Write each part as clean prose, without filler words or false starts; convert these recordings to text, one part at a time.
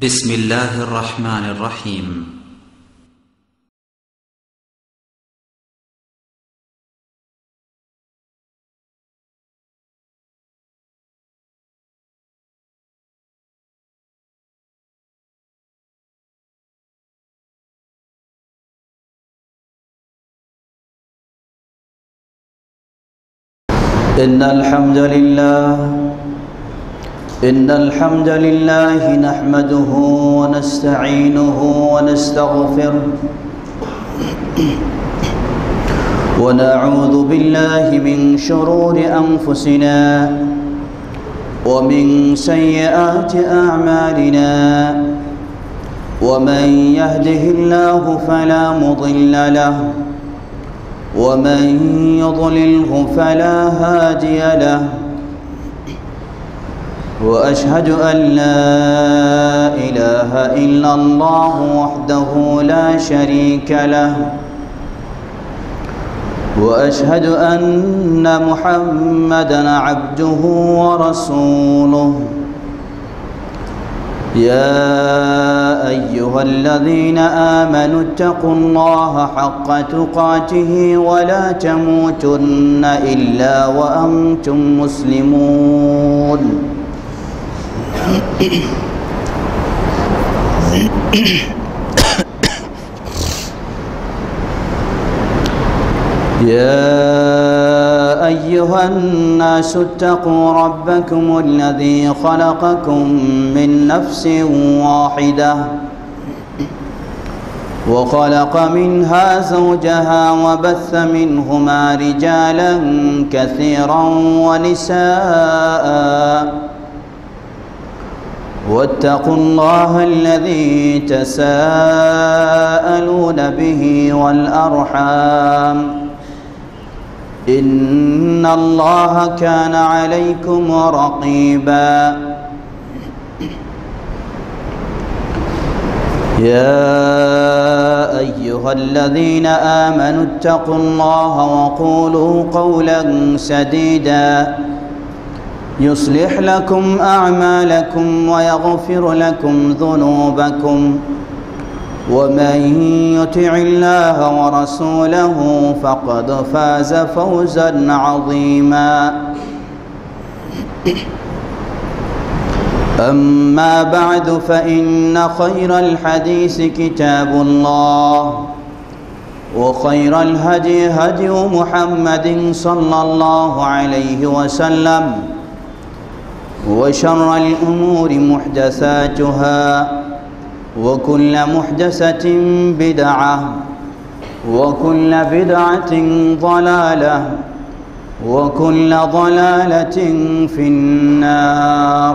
بسم الله الرحمن الرحيم. إن الحمد لله نحمده ونستعينه ونستغفره ونعوذ بالله من شرور أنفسنا ومن سيئات أعمالنا ومن يهده الله فلا مضل له ومن يضلله فلا هادي له وأشهد أن لا إله إلا الله وحده لا شريك له وأشهد أن محمدًا عبده ورسوله يا أيها الذين آمنوا اتقوا الله حق تقاته ولا تموتن إلا وأنتم مسلمون يا أيها الناس اتقوا ربكم الذي خلقكم من نفس واحدة وخلق منها زوجها وبث منهما رجالا كثيرا ونساء واتقوا الله الذي تساءلون به والأرحام إن الله كان عليكم رقيبا يا أيها الذين آمنوا اتقوا الله وقولوا قولا سديدا يصلح لكم أعمالكم ويغفر لكم ذنوبكم ومن يطع الله ورسوله فقد فاز فوزا عظيما أما بعد فإن خير الحديث كتاب الله وخير الهدي هدي محمد صلى الله عليه وسلم وشر الأمور محدثاتها وكل محدثة بدعة وكل بدعة ضلالة وكل ضلالة في النار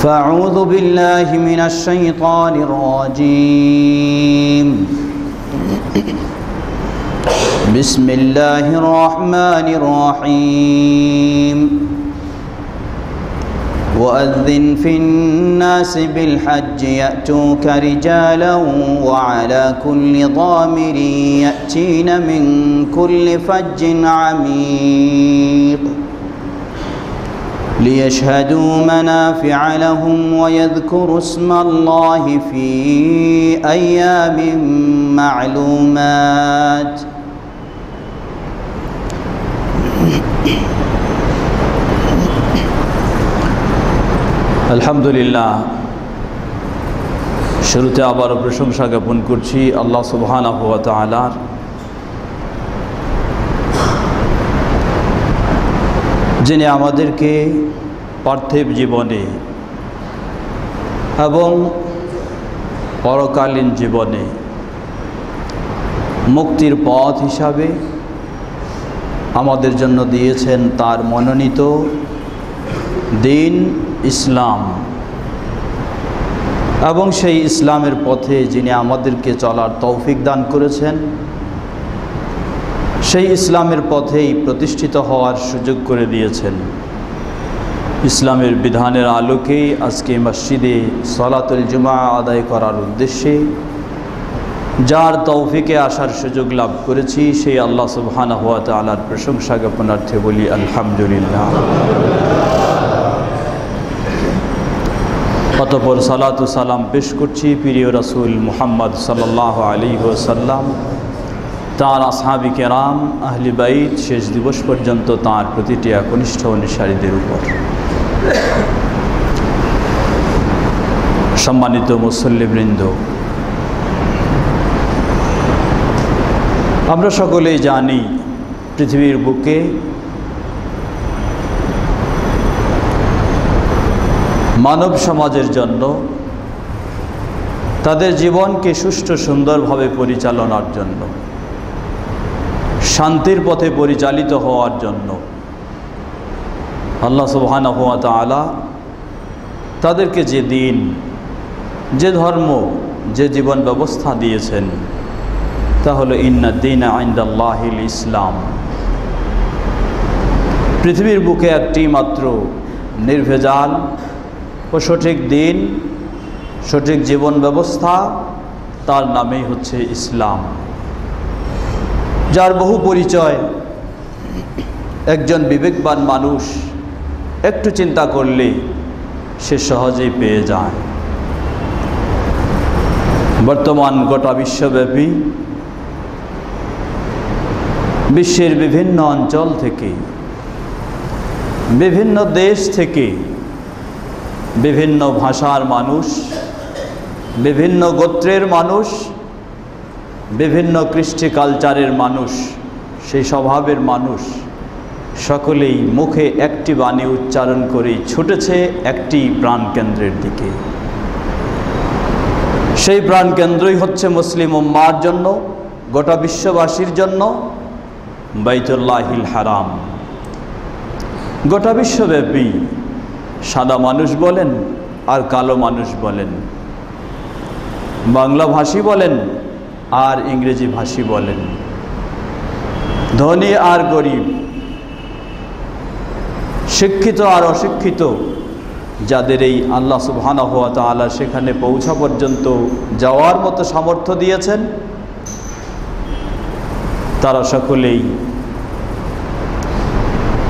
فأعوذ بالله من الشيطان الرجيم بسم الله الرحمن الرحيم وأذن في الناس بالحج يأتوك رجالا وعلى كل ضامر يأتين من كل فج عميق ليشهدوا منافع لهم ويذكروا اسم الله في أيام معلومات আলহামদুলিল্লাহ, শুরুতে আবার প্রশংসা জ্ঞাপন করছি আল্লাহ সুবহানাহু ওয়া তাআলার। যিনি আমাদেরকে পার্থিব জীবনে এবং পরকালীন জীবনে মুক্তির পথ হিসাবে আমাদের জন্য দিয়েছেন তার মনোনীত দিন ইসলাম, এবং সেই ইসলামের পথে যিনি আমাদেরকে চলার তৌফিক দান করেছেন, সেই ইসলামের পথেই প্রতিষ্ঠিত হওয়ার সুযোগ করে দিয়েছেন। ইসলামের বিধানের আলোকেই আজকে মসজিদে সালাতুল জুমা আদায় করার উদ্দেশ্যে যার তৌফিকে আসার সুযোগ লাভ করেছি, সেই আল্লাহ সুবহানাহু ওয়া তাআলার প্রশংসা জ্ঞাপনার্থে বলি আলহামদুলিল্লাহ। অতঃপর সালাতু সালাম পেশ করছি প্রিয় রাসূল মুহাম্মদ সাল্লাল্লাহু আলাইহি ওয়াসাল্লাম, তাঁর আসহাবি কেরাম, আহলি বাইত, শেষ দিবস পর্যন্ত তাঁর প্রতিটি একনিষ্ঠ অনুসারীদের উপর। সম্মানিত মুসল্লিবৃন্দ, আমরা সকলেই জানি পৃথিবীর বুকে মানব সমাজের জন্য তাদের জীবনকে সুষ্ঠু সুন্দরভাবে পরিচালনার জন্য, শান্তির পথে পরিচালিত হওয়ার জন্য আল্লাহ সুবহানাহু ওয়া তাআলা তাদেরকে যে দিন, যে ধর্ম, যে জীবন ব্যবস্থা দিয়েছেন তা হলো ইন্নাদ দীনা ইনদাল্লাহিল ইসলাম। পৃথিবীর বুকে একটি মাত্র নির্ভেজাল ও সঠিক দিন, সঠিক জীবন ব্যবস্থা, তার নামেই হচ্ছে ইসলাম, যার বহু পরিচয় একজন বিবেকবান মানুষ একটু চিন্তা করলে সে সহজেই পেয়ে যায়। বর্তমান গোটা বিশ্বব্যাপী বিশ্বের বিভিন্ন অঞ্চল থেকে, বিভিন্ন দেশ থেকে, বিভিন্ন ভাষার মানুষ, বিভিন্ন গোত্রের মানুষ, বিভিন্ন কৃষ্টি কালচারের মানুষ, সেই স্বভাবের মানুষ সকলেই মুখে একটি বাণী উচ্চারণ করেই ছুটেছে একটি প্রাণকেন্দ্রের দিকে। সেই প্রাণকেন্দ্রই হচ্ছে মুসলিম উম্মাহর জন্য, গোটা বিশ্ববাসীর জন্য বাইতুল্লাহিল হারাম। গোটা বিশ্বব্যাপী সাদা মানুষ বলেন আর কালো মানুষ বলেন, বাংলা ভাষী বলেন আর ইংরেজি ভাষী বলেন, ধনী আর গরিব, শিক্ষিত আর অশিক্ষিত, যাদের এই আল্লাহ সুবহানাহু ওয়া তাআলা সেখানে পৌঁছা পর্যন্ত যাওয়ার মতো সামর্থ্য দিয়েছেন, তারা সকলেই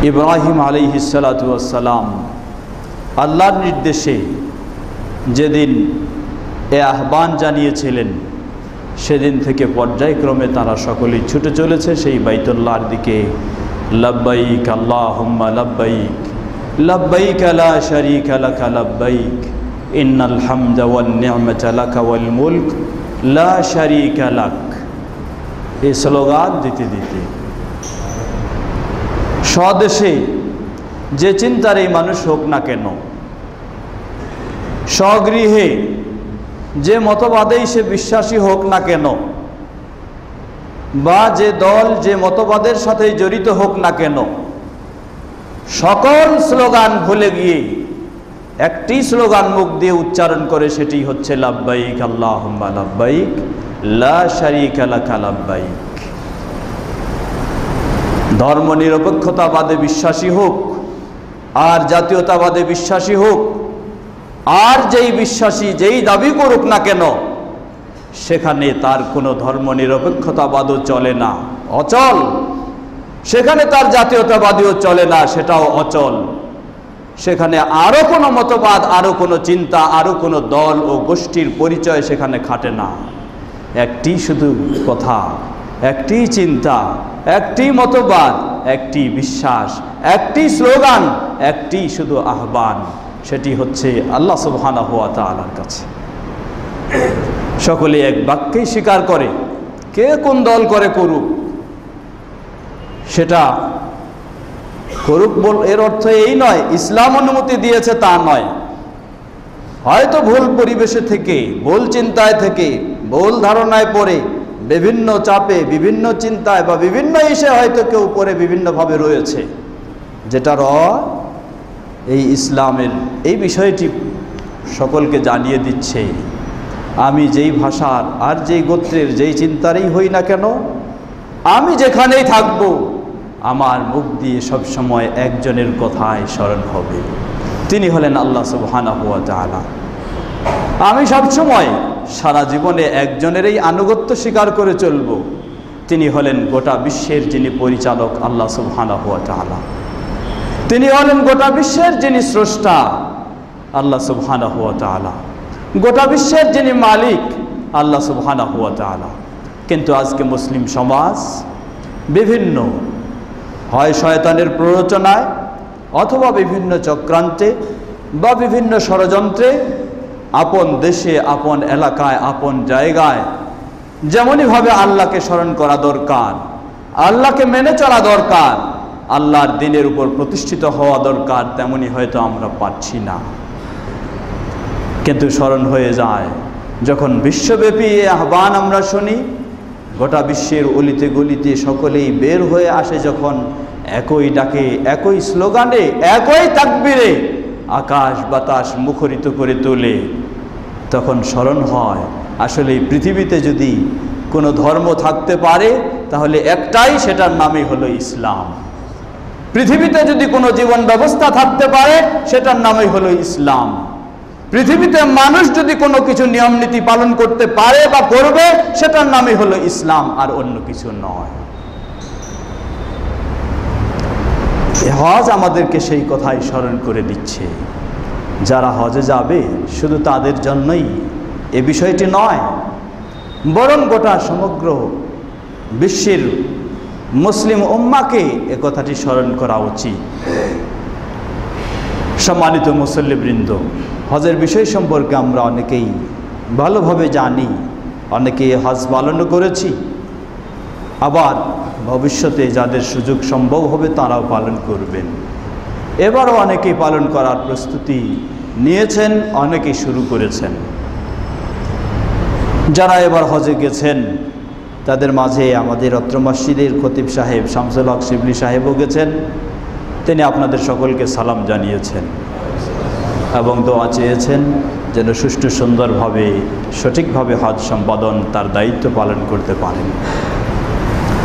ইব্রাহিম আলাইহিস সালাতু ওয়াস সালাম আল্লাহর নির্দেশে যেদিন এ আহ্বান জানিয়েছিলেন, সেদিন থেকে পর্যায়ক্রমে তারা সকলেই ছুটে চলেছে সেই বাইতুল্লাহর দিকে। লব্বাইক আল্লাহুম্মা লব্বাইক, লব্বাইক লা শারীকা লাকা লব্বাইক, ইন্নাল হামদা ওয়ান নি'মাতা লাকা ওয়াল মুলক লা শারীকা লাক। এই স্লোগান দিতে দিতে স্বদেশে যে চিন্তার এই মানুষ হোক না কেন, স্বগৃহে যে মতবাদেই সে বিশ্বাসী হোক না কেন, বা যে দল যে মতবাদের সাথে জড়িত হোক না কেন, সকল স্লোগান ভুলে গিয়ে একটি স্লোগান মুখ দিয়ে উচ্চারণ করে, সেটি হচ্ছে লব্বাইক আল্লাহুম্মা লব্বাইক লা শারীকা লাকা লব্বাইক। ধর্ম নিরপেক্ষতাবাদে বিশ্বাসী হোক আর জাতীয়তাবাদে বিশ্বাসী হোক, আর যেই বিশ্বাসী যেই দাবি করুক না কেন, সেখানে তার কোনো ধর্ম নিরপেক্ষতাবাদও চলে না, অচল। সেখানে তার জাতীয়তাবাদীও চলে না, সেটাও অচল। সেখানে আরও কোনো মতবাদ, আরও কোনো চিন্তা, আরও কোনো দল ও গোষ্ঠীর পরিচয় সেখানে খাটে না। একটি শুধু কথা, একটি চিন্তা, একটি মতবাদ, একটি বিশ্বাস, একটি স্লোগান, একটি শুধু আহ্বান, সেটি হচ্ছে আল্লাহ সুবহানাহু ওয়া তাআলার কাছে। সকলে এক বাক্যেই স্বীকার করে, কে কোন দল করে করুক, সেটা করুক এর অর্থ এই নয় ইসলাম অনুমতি দিয়েছে তা নয়। হয়তো ভুল পরিবেশে থেকে, ভুল চিন্তায় থেকে, ভুল ধারণায় পড়ে, বিভিন্ন চাপে, বিভিন্ন চিন্তায় বা বিভিন্ন ইসে হয়তো কেউ পড়ে বিভিন্নভাবে রয়েছে, যেটার এই ইসলামের এই বিষয়টি সকলকে জানিয়ে দিচ্ছে, আমি যেই ভাষার আর যেই গোত্রের যেই চিন্তারই হই না কেন, আমি যেখানেই থাকব, আমার মুখ দিয়ে সবসময় একজনের কথাই স্মরণ হবে, তিনি হলেন আল্লাহ সুবহানাহু ওয়া তাআলা। আমি সবসময় সারা জীবনে একজনেরই আনুগত্য স্বীকার করে চলব, তিনি হলেন গোটা বিশ্বের যিনি পরিচালক আল্লাহ সুবহানাহু ওয়া তাআলা। তিনি হলেন গোটা বিশ্বের যিনি স্রষ্টা আল্লাহ সুবহানাহু ওয়া তাআলা। গোটা বিশ্বের যিনি মালিক আল্লাহ সুবহানাহু ওয়া তাআলা। কিন্তু আজকে মুসলিম সমাজ বিভিন্ন হয় শয়তানের প্ররোচনায় অথবা বিভিন্ন চক্রান্তে বা বিভিন্ন ষড়যন্ত্রে আপন দেশে, আপন এলাকায়, আপন জায়গায় যেমনইভাবে আল্লাহকে স্মরণ করা দরকার, আল্লাহকে মেনে চলা দরকার, আল্লাহর দ্বীনের উপর প্রতিষ্ঠিত হওয়া দরকার, তেমনি হয়তো আমরা পাচ্ছি না। কিন্তু স্মরণ হয়ে যায় যখন বিশ্বব্যাপী এই আহ্বান আমরা শুনি, গোটা বিশ্বের অলিতে গলিতে সকলেই বের হয়ে আসে, যখন একই ডাকে, একই স্লোগানে, একই তাকবীরে আকাশ বাতাস মুখরিত করে তোলে, তখন স্মরণ হয় আসলে এই পৃথিবীতে যদি কোনো ধর্ম থাকতে পারে তাহলে একটাই, সেটার নামই হলো ইসলাম। পৃথিবীতে যদি কোনো জীবন ব্যবস্থা থাকতে পারে সেটার নামই হলো ইসলাম। পৃথিবীতে মানুষ যদি কোনো কিছু নিয়ম নীতি পালন করতে পারে বা করবে সেটার নামই হলো ইসলাম, আর অন্য কিছু নয়। হজ আমাদেরকে সেই কথাই স্মরণ করে দিচ্ছে। যারা হজে যাবে শুধু তাদের জন্যই এ বিষয়টি নয়, বরং গোটা সমগ্র বিশ্বের মুসলিম উম্মাহকে এ কথাটি স্মরণ করা উচিত। সম্মানিত মুসল্লিবৃন্দ, হজের বিষয় সম্পর্কে আমরা অনেকেই ভালোভাবে জানি, অনেকেই হজ পালনও করেছি, আবার ভবিষ্যতে যাদের সুযোগ সম্ভব হবে তারাও পালন করবেন। এবারও অনেকেই পালন করার প্রস্তুতি নিয়েছেন, অনেকেই শুরু করেছেন। যারা এবার হজে গেছেন তাদের মাঝে আমাদের অত্র মসজিদের খতিব সাহেব শামসুল হক শিবলি সাহেবও গেছেন। তিনি আপনাদের সকলকে সালাম জানিয়েছেন এবং দোয়া চেয়েছেন যেন সুষ্ঠু সুন্দরভাবে সঠিকভাবে হজ সম্পাদন তার দায়িত্ব পালন করতে পারেন।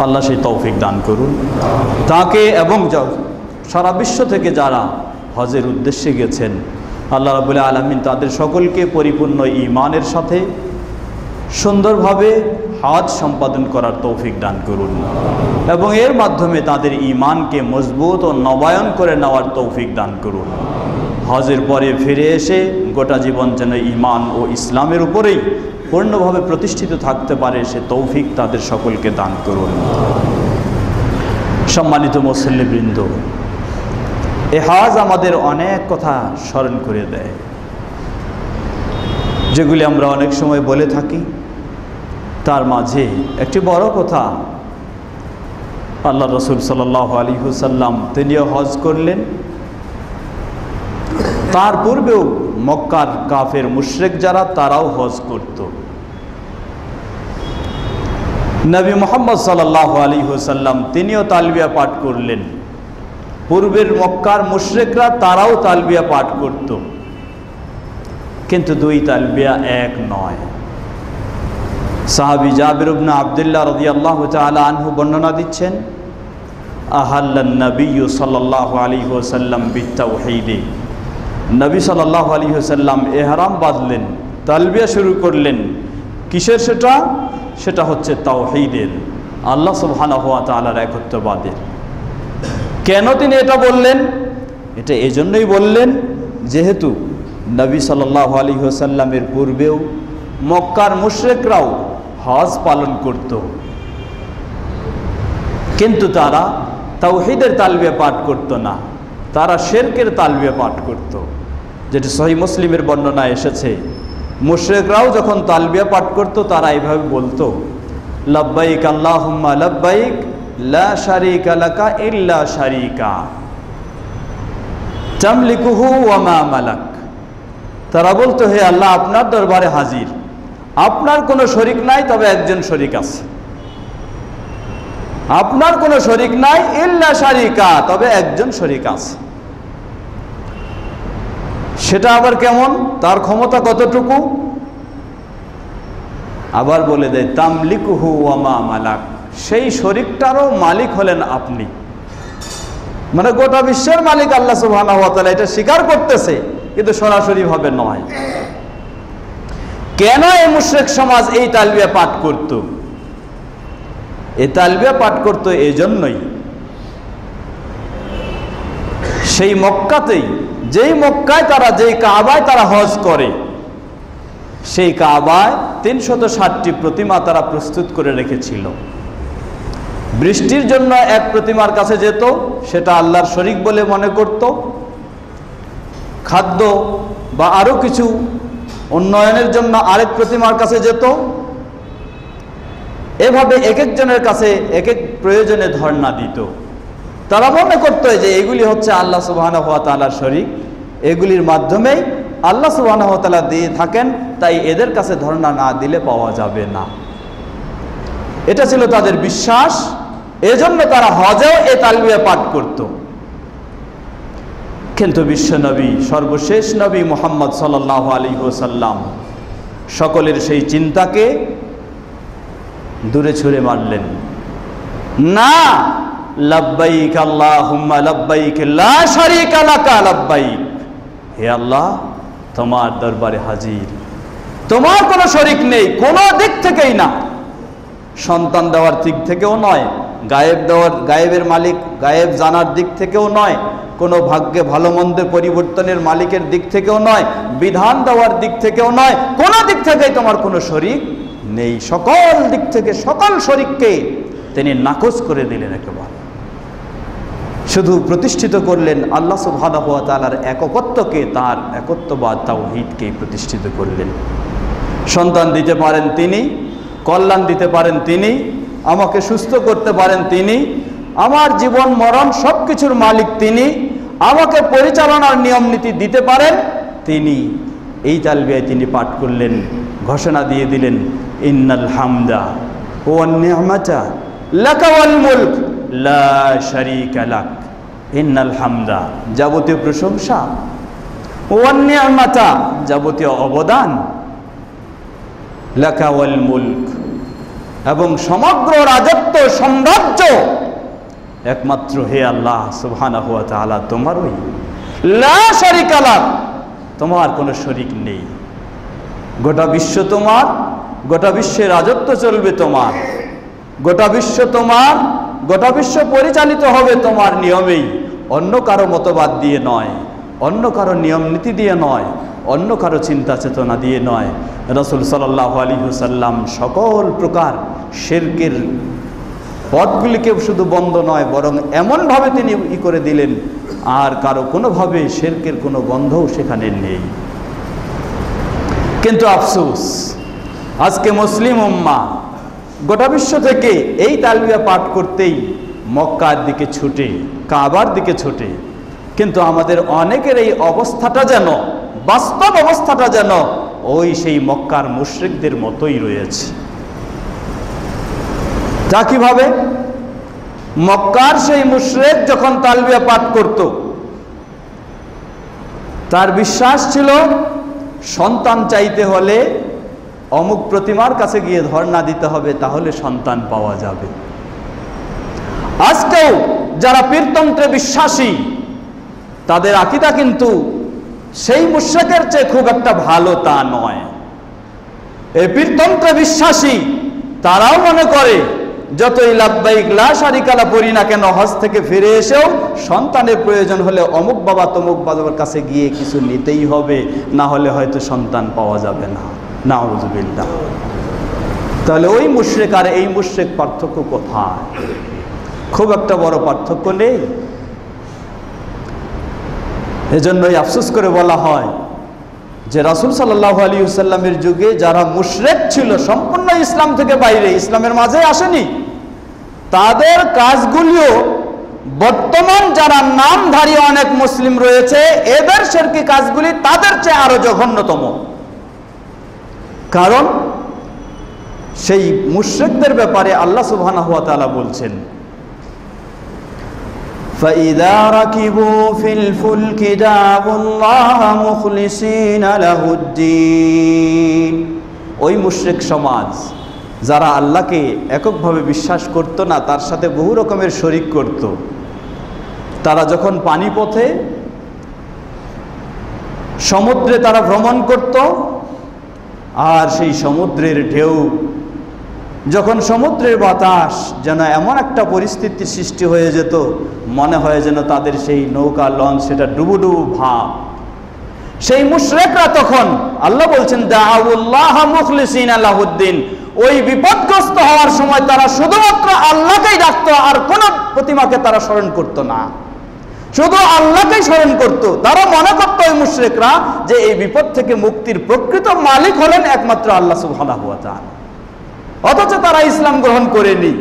আল্লাহ সেই তৌফিক দান করুন তাকে এবং সারা বিশ্ব থেকে যারা হজের উদ্দেশ্যে গেছেন, আল্লাহ রাব্বুল আলামিন তাদের সকলকে পরিপূর্ণ ঈমানের সাথে সুন্দরভাবে হজ সম্পাদন করার তৌফিক দান করুন এবং এর মাধ্যমে তাদের ঈমানকে মজবুত ও নবায়ন করে নেওয়ার তৌফিক দান করুন। হজের পরে ফিরে এসে গোটা জীবন যেন ঈমান ও ইসলামের উপরেই পূর্ণভাবে প্রতিষ্ঠিত থাকতে পারে সে তৌফিক তাদের সকলকে দান করুন। সম্মানিত মুসল্লিবৃন্দ, এ হজ আমাদের অনেক কথা স্মরণ করে দেয়, যেগুলি আমরা অনেক সময় বলে থাকি। তার মাঝে একটি বড় কথা, আল্লাহ রসুল সাল্লাল্লাহু আলাইহি ওয়াসাল্লাম তিনিও হজ করলেন। তার পূর্বেও মক্কার কাফের মুশরিক যারা তারাও হজ করত। নবী মুহাম্মদ সাল্লাল্লাহু আলাইহি ওয়াসাল্লাম তিনিও তালবিয়া পাঠ করলেন। পূর্বের মক্কার মুশরিকরা তারাও তালবিয়া পাঠ করত, কিন্তু দুই তালবিয়া এক নয়। সাহাবী জাবির ইবনে আব্দুল্লাহ রাদিয়াল্লাহু তাআলা আনহু বর্ণনা দিচ্ছেন, আহাল্লান নবী সাল্লাল্লাহু আলাইহি ওয়াসাল্লাম বিতাওহীদ। নবী সাল্লাল্লাহু আলাইহি ওয়াসাল্লাম ইহরাম বাঁধলেন, তালবিয়া শুরু করলেন। কিসের সেটা? সেটা হচ্ছে তাওহীদের, আল্লাহ সুবহানাহু ওয়া তাআলার একত্ববাদের। কেন তিনি এটা বললেন? এটা এজন্যই বললেন যেহেতু নবী সাল্লাল্লাহু আলাইহি ওয়াসাল্লামের পূর্বেও মক্কার মুশরিকরাও হজ পালন করত, কিন্তু তারা তাওহীদের তালবিয়া পাঠ করত না, তারা শিরকের তালবিয়া পাঠ করত। যেটি সহিহ মুসলিমের বর্ণনায় এসেছে, মুশরিকরাও যখন তালবিয়া পাঠ করত তারা এইভাবে বলতো, লাব্বাইক আল্লাহুম্মা লাব্বাইক লা শারীকা লাকা ইল্লা শারীকা তামলিকুহু ওয়া মা মালাক। তারা বলতো, হে আল্লাহ, আপনার দরবারে হাজির, আপনার কোনো শরীক নাই, তবে একজন শরীক আছে। আপনার কোনো শরীক নাই ইল্লা শারীকা, তবে একজন শরীক আছে। সেটা আবার কেমন? তার ক্ষমতা কতটুকু? আবার বলে দেয়, তামলিকুহু ওয়া মা মালাক, সেই শরীকটারও মালিক হলেন আপনি। মানে গোটা বিশ্বের মালিক আল্লাহ সুবহানাহু ওয়া তাআলা, এটা স্বীকার করতেছে কিন্তু সরাসরি ভাবে নয়। কেন এই মুশরিক সমাজ এই তালবিয়া পাঠ করত? এই তালবিয়া পাঠ করত এই জন্যই, সেই মক্কাতেই যেই মক্কায় তারা, যেই কাবায় তারা হজ করে, সেই কাবায় 360টি প্রতিমা তারা প্রস্তুত করে রেখেছিল। বৃষ্টির জন্য এক প্রতিমার কাছে যেত, সেটা আল্লাহর শরীক বলে মনে করত। খাদ্য বা আরো কিছু উন্নয়নের জন্য আরেক প্রতিমার কাছে যেত। এভাবে এক একজনের কাছে এক এক প্রয়োজনে ধর্ণা দিত। তারা মনে করত যে এগুলি হচ্ছে আল্লাহ সুবহানাহু ওয়া তাআলার শরীক, এগুলির মাধ্যমেই আল্লাহ সুবহানাহু ওয়া তাআলা দিয়ে থাকেন, তাই এদের কাছে ধর্ণা না দিলে পাওয়া যাবে না। এটা ছিল তাদের বিশ্বাস। এজন্য তারা হজেও এই তালবিয়া পাঠ করত। কিন্তু বিশ্ব নবী, সর্বশেষ নবী মুহাম্মদ সাল্লাল্লাহু আলাইহি ওয়াসাল্লাম সকলের সেই চিন্তাকে দূরে ছুঁড়ে মারলেন। না, লাব্বাইক আল্লাহুম্মা লাব্বাইক লা শারীকা লাকা লাব্বাইক, হে আল্লাহ তোমার দরবারে হাজির, তোমার কোনো শরীক নেই, কোনো দিক থেকেই না। সন্তান দেওয়ার দিক থেকেও নয়, গায়েবের মালিক, গায়েব জানার দিক থেকেও নয়, কোনো ভাগ্যে ভালো মন্দের পরিবর্তনের মালিকের দিক থেকেও নয়, বিধান দেওয়ার দিক থেকেও নয়, কোনো দিক থেকেই তোমার কোনো শরীক নেই। সকল দিক থেকে সকল শরীককে তিনি নাকচ করে দিলেন একেবারে। শুধু প্রতিষ্ঠিত করলেন আল্লাহ সুবহানাহু ওয়া তাআলার একত্বকে, তার একত্ববাদ তাওহীদকে প্রতিষ্ঠিত করলেন। সন্তান দিতে পারেন তিনি, কল্যাণ দিতে পারেন তিনি, আমাকে সুস্থ করতে পারেন তিনি, আমার জীবন মরণ সব কিছুর মালিক তিনি, আমাকে পরিচালনার নিয়ম নীতি দিতে পারেন তিনি। এই তালবিয়ায় তিনি পাঠ করলেন, ঘোষণা দিয়ে দিলেন, ইন্নাল হামদা ওয়ান নি'মাতা লাকা ওয়াল মুলক লা শারীকা লাক। ইন্নাল হামদা, যাবতীয় প্রশংসা, ওয়ান নি'মাতা, যাবতীয় অবদান, লাকা ওয়াল মুলক, এবং সমগ্র রাজত্ব সাম্রাজ্য একমাত্র হে আল্লাহ সুবহানাহু ওয়া তাআলা তোমারই। লা শারীকা লাক, তোমার কোনো শরীক নেই। গোটা বিশ্ব তোমার, গোটা বিশ্বের রাজত্ব চলবে তোমার, গোটা বিশ্ব তোমার, গোটা বিশ্ব পরিচালিত হবে তোমার নিয়মেই, অন্য কারো মতবাদ দিয়ে নয়, অন্য কারো নিয়ম নীতি দিয়ে নয়, অন্য কারো চিন্তা চেতনা দিয়ে নয়। রাসূল সাল্লাল্লাহু আলাইহি ওয়াসাল্লাম সকল প্রকার শিরকের পথগুলিকে শুধু বন্ধ নয়, বরং এমনভাবে তিনি করে দিলেন আর কারো কোনোভাবে শিরকের কোনো গন্ধও সেখানে নেই। কিন্তু আফসোস, আজকে মুসলিম উম্মাহ গোটা বিশ্ব থেকে এই তালবিয়া পাঠ করতেই মক্কার দিকে ছুটে, কাবার দিকে ছুটে। কিন্তু আমাদের অনেকের এই অবস্থাটা যেন, বাস্তব অবস্থাটা যেন ওই সেই মক্কার মুশরিকদের মতোই রয়েছে। তা কিভাবে? মক্কার সেই মুশরিক যখন তালবিয়া পাঠ করত, তার বিশ্বাস ছিল সন্তান চাইতে হলে অমুক প্রতিমার কাছে গিয়ে ধর্ণা দিতে হবে, তাহলে সন্তান পাওয়া যাবে। আজকেও যারা পীরতন্ত্রে বিশ্বাসী, তাদের আকীদা কিন্তু সেই মুশরিকের চেয়ে খুব একটা ভালো তা নয়। এই পীরতন্ত্রে বিশ্বাসী তারাও মনে করে যতই লাব্বাইক লা শারীকা লা পড়ি না কেন, হজ থেকে ফিরে এসেও সন্তানের প্রয়োজন হলে অমুক বাবা তমুক বাবার কাছে গিয়ে কিছু নিতেই হবে, না হলে হয়তো সন্তান পাওয়া যাবে না। নাউযুবিল্লাহ। তাহলে ওই মুশরিক আর এই মুশরিক পার্থক্য কোথায়? খুব একটা বড় পার্থক্য নেই। এজন্যই আফসোস করে বলা হয় যে রাসূল সাল্লাল্লাহু আলাইহি ওয়াসাল্লামের যুগে যারা মুশরিক ছিল, সম্পূর্ণ ইসলাম থেকে বাইরে, ইসলামের মাঝে আসেনি, তাদের কাজগুলিও বর্তমান যারা নামধারী অনেক মুসলিম রয়েছে, এদের শিরকি কাজগুলি তাদের চেয়ে আরো জঘন্যতম। কারণ সেই মুশরিকদের ব্যাপারে আল্লাহ সুবহানাহু ওয়া তাআলা বলছেন, فَإِذَا رَكِبُوا فِي الْفُلْكِ دَعَوُا اللَّهَ مُخْلِصِينَ لَهُ الدِّينَ। ওই মুশরিক সমাজ যারা আল্লাহকে এককভাবে বিশ্বাস করত না, তার সাথে বহু রকমের শরীক করত, তারা যখন পানিপথে সমুদ্রে তারা ভ্রমণ করত, আর সেই সমুদ্রের ঢেউ, যখন সমুদ্রের বাতাস যেন এমন একটা পরিস্থিতির সৃষ্টি হয়ে যেত, মনে হয় যেন তাদের সেই নৌকা লঞ্চ সেটা ডুবুডুবু ভাব, সেই মুশরিকরা তখন আল্লাহ বলছেন দাউল্লাহ মুখলিসিনা লাহুদ্দিন, ওই বিপদগ্রস্ত হওয়ার সময় তারা শুধুমাত্র আল্লাহকেই ডাকতো, আর কোন প্রতিমাকে তারা স্মরণ করত না, শুধু আল্লাহকেই স্মরণ করত। তারা মনে করত ওই মুশরিকরা যে এই বিপদ থেকে মুক্তির প্রকৃত মালিক হলেন একমাত্র আল্লাহ সুবহানাহু ওয়া তাআলা, অথচ তারা ইসলাম গ্রহণ করেনি।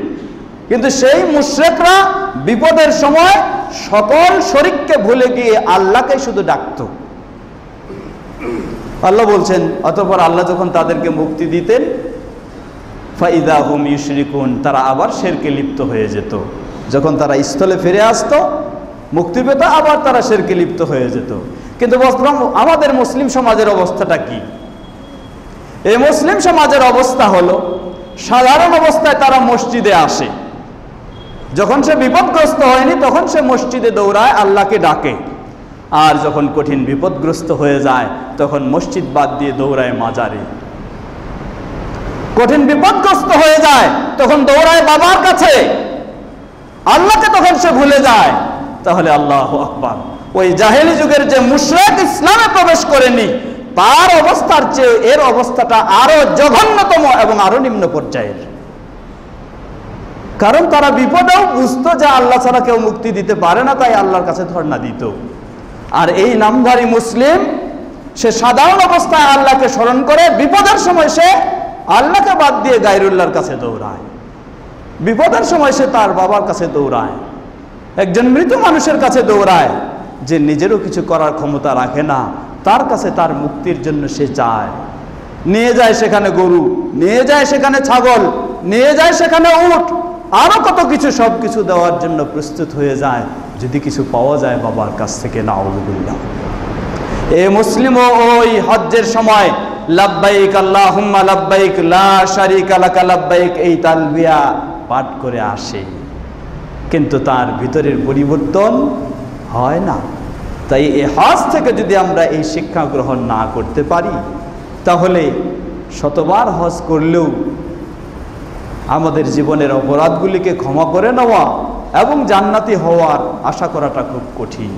কিন্তু সেই মুশরিকরা বিপদের সময় সকল শরীককে ভুলে গিয়ে আল্লাহকে শুধু ডাকতো। আল্লাহ বলছেন অতঃপর আল্লাহ যখন তাদেরকে মুক্তি দিতেন ফাইদা হুম ইউশরিকুন, তারা আবার শিরকে লিপ্ত হয়ে যেত। যখন তারা স্থলে ফিরে আসতো, মুক্তি পেত, আবার তারা শিরকে লিপ্ত হয়ে যেত। কিন্তু আমাদের মুসলিম সমাজের অবস্থাটা কি? এই মুসলিম সমাজের অবস্থা হলো, সাধারণ অবস্থায় তারা মসজিদে আসে, যখন সে বিপদগ্রস্ত হয়নি তখন সে মসজিদে দৌড়ায়, আল্লাহকে ডাকে। আর যখন কঠিন বিপদগ্রস্ত হয়ে যায় তখন মসজিদ বাদ দিয়ে দৌড়ায় মাজারে। কঠিন বিপদগ্রস্ত হয়ে যায় তখন দৌড়ায় বাবার কাছে, আল্লাহকে তখন সে ভুলে যায়। তাহলে আল্লাহু আকবার, ওই জাহেলি যুগের যে মুশরিক ইসলামে প্রবেশ করেনি তার অবস্থার চেয়ে এর অবস্থাটা আরো জঘন্যতম এবং আরো নিম্ন পর্যায়ের। কারণ তারা বিপদেও বুঝতো যে আল্লাহ ছাড়া কেউ মুক্তি দিতে পারে না, তাই আল্লাহর কাছে ধর্ণা দিত। আর এই নামধারী মুসলিম সে সাধারণ অবস্থায় আল্লাহকে স্মরণ করে, বিপদের সময় সে আল্লাহকে বাদ দিয়ে গায়রুল্লাহর কাছে দৌড়ায়। বিপদের সময় সে তার বাবার কাছে দৌড়ায়, একজন মৃত মানুষের কাছে দৌড়ায় যে নিজেরও কিছু করার ক্ষমতা রাখে না, তার কাছে তার মুক্তির জন্য সে চায়। নিয়ে যায় সেখানে গরু, নিয়ে যায় সেখানে ছাগল, নিয়ে যায় সেখানে উট, আরো কত কিছু, সব কিছু দেওয়ার জন্য প্রস্তুত হয়ে যায় যদি কিছু পাওয়া যায় বাবার কাছ থেকে। নাউযুবিল্লাহ। এই মুসলিমও ওই হজ্জের সময় লাব্বাইক আল্লাহুম্মা লাব্বাইক লা শারীকা লাকা লাব্বাইক এই তালবিয়া পাঠ করে আসে, কিন্তু তার ভিতরের পরিবর্তন হয় না। তাই এই হজ থেকে যদি আমরা এই শিক্ষা গ্রহণ না করতে পারি তাহলে শতবার হজ করলেও আমাদের জীবনের অপরাধগুলিকে ক্ষমা করে নেওয়া এবং জান্নাতি হওয়ার আশা করাটা খুব কঠিন।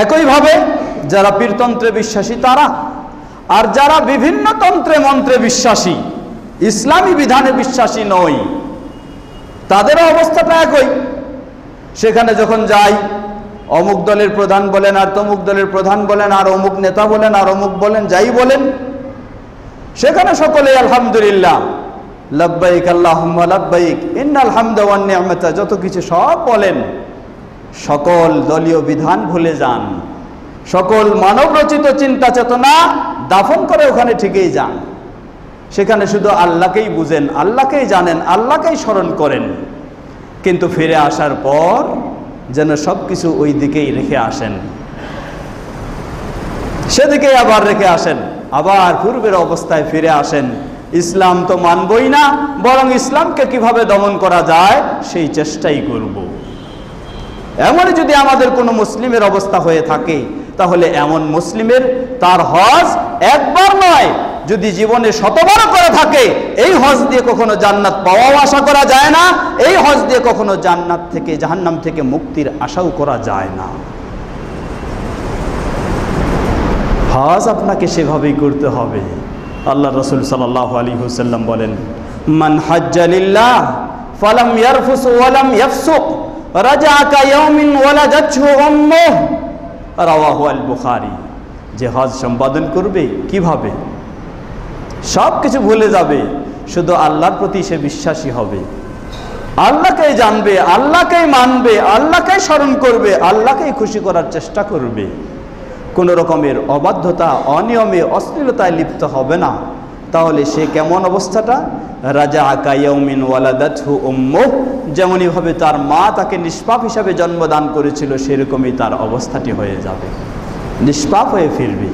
একইভাবে যারা পীরতন্ত্রে বিশ্বাসী তারা, আর যারা বিভিন্ন তন্ত্রে মন্ত্রে বিশ্বাসী, ইসলামী বিধানে বিশ্বাসী নয়, তাদেরও অবস্থাটা একই। সেখানে যখন যাই অমুক দলের প্রধান বলেন আর তমুক দলের প্রধান বলেন আর অমুক নেতা বলেন আর অমুক বলেন, যাই বলেন, সেখানে সকলে আলহামদুলিল্লাহ লাব্বাইক আল্লাহুম্মা লাব্বাইক ইন্নাল হামদা ওয়ান নি'মাতা, যত কিছু সব বলেন, সকল দলীয় বিধান ভুলে যান, সকল মানব রচিত চিন্তা চেতনা দাফন করে ওখানে ঠিকই যান। সেখানে শুধু আল্লাহকেই বুঝেন, আল্লাহকেই জানেন, আল্লাহকেই স্মরণ করেন, কিন্তু ফিরে আসার পর যেন সব কিছু ওই দিকেই রেখে আসেন, সেদিকেই আবার রেখে আসেন, আবার পূর্বের অবস্থায় ফিরে আসেন। ইসলাম তো মানবই না, বরং ইসলামকে কিভাবে দমন করা যায় সেই চেষ্টাই করব। এমনই যদি আমাদের কোনো মুসলিমের অবস্থা হয়ে থাকে তাহলে এমন মুসলিমের তার হজ একবার নয়, যদি জীবনে শতবার করে থাকে, এই হজ দিয়ে কখনো জান্নাত পাওয়াও আশা করা যায় না, এই হজ দিয়ে কখনো জান্নাত থেকে জাহান্নাম থেকে মুক্তির আশাও করা যায় না। হজ আপনাকে সেভাবেই করতে হবে। আল্লাহ রাসূল সাল্লাল্লাহু আলাইহি ওয়াসাল্লাম বলেন, মান হাজ্জা লিল্লাহ ফালাম ইয়ারফুস ওয়া লাম ইয়াফসুক রাজা কা ইয়াউমিন ওয়ালাদাতহু উম্মুহু, রাওয়াহু আল বুখারী। যে হজ সম্পাদন করবে কিভাবে? সব কিছু ভুলে যাবে, শুধু আল্লাহর প্রতি সে বিশ্বাসী হবে, আল্লাহকেই জানবে, আল্লাহকেই মানবে, আল্লাহকেই স্মরণ করবে, আল্লাহকেই খুশি করার চেষ্টা করবে, কোন রকমের অবাধ্যতা, অনিয়মে, অশ্লীলতায় লিপ্ত হবে না। তাহলে সে কেমন অবস্থাটা? রাজা আকা ইয়াউমিন ওয়ালাদাতহু উম্মুহু, যেমনইভাবে তার মা তাকে নিষ্পাপ হিসাবে জন্মদান করেছিল সেরকমই তার অবস্থাটি হয়ে যাবে, নিষ্পাপ হয়ে ফিরবে।